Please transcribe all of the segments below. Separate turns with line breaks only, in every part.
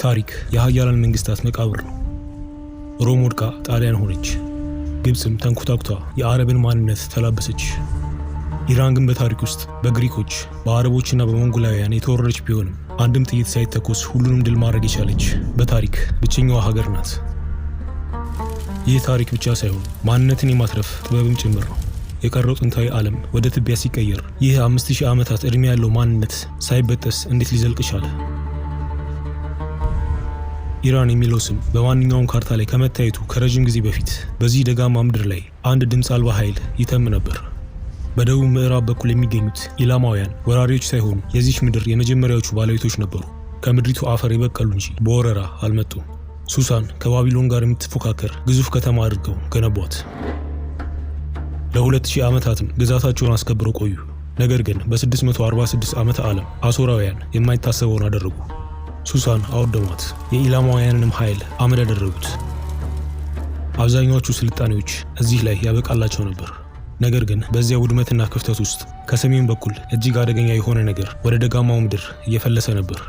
ታሪክ የሀያላን መንግስታት መቃብር ነው። ሮም ወድቃ ጣሊያን ሆነች። ግብፅም ተንኮታኩታ የአረብን ማንነት ተላበሰች። ኢራን ግን በታሪክ ውስጥ በግሪኮች በአረቦችና በሞንጎላውያን የተወረረች ቢሆንም አንድም ጥይት ሳይተኮስ ሁሉንም ድል ማድረግ የቻለች በታሪክ ብቸኛዋ ሀገር ናት። ይህ ታሪክ ብቻ ሳይሆን ማንነትን የማትረፍ ጥበብም ጭምር ነው። የቀረው ጥንታዊ ዓለም ወደ ትቢያ ሲቀየር ይህ 5000 ዓመታት ዕድሜ ያለው ማንነት ሳይበጠስ እንዴት ሊዘልቅ ቻለ? ኢራን የሚለው ስም በማንኛውም ካርታ ላይ ከመታየቱ ከረጅም ጊዜ በፊት በዚህ ደጋማ ምድር ላይ አንድ ድምፅ አልባ ኃይል ይተም ነበር። በደቡብ ምዕራብ በኩል የሚገኙት ኢላማውያን ወራሪዎች ሳይሆኑ የዚች ምድር የመጀመሪያዎቹ ባለቤቶች ነበሩ። ከምድሪቱ አፈር የበቀሉ እንጂ በወረራ አልመጡም። ሱሳን ከባቢሎን ጋር የምትፎካከር ግዙፍ ከተማ አድርገው ገነቧት። ለ2000 ዓመታትም ግዛታቸውን አስከብረው ቆዩ። ነገር ግን በ646 ዓመተ ዓለም አሦራውያን የማይታሰበውን አደረጉ። ሱሳን አወደሟት። የኢላማውያንንም ኃይል አመድ ያደረጉት። አብዛኛዎቹ ስልጣኔዎች እዚህ ላይ ያበቃላቸው ነበር። ነገር ግን በዚያ ውድመትና ክፍተት ውስጥ ከሰሜን በኩል እጅግ አደገኛ የሆነ ነገር ወደ ደጋማው ምድር እየፈለሰ ነበር።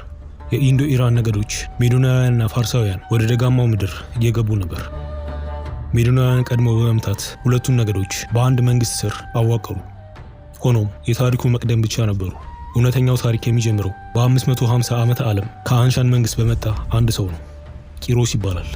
የኢንዶ ኢራን ነገዶች ሜዶናውያንና ፋርሳውያን ወደ ደጋማው ምድር እየገቡ ነበር። ሜዶናውያን ቀድመው በመምታት ሁለቱን ነገዶች በአንድ መንግስት ስር አዋቀሩ። ሆኖም የታሪኩ መቅደም ብቻ ነበሩ። እውነተኛው ታሪክ የሚጀምረው በ550 ዓመተ ዓለም ከአንሻን መንግስት በመጣ አንድ ሰው ነው። ቂሮስ ይባላል።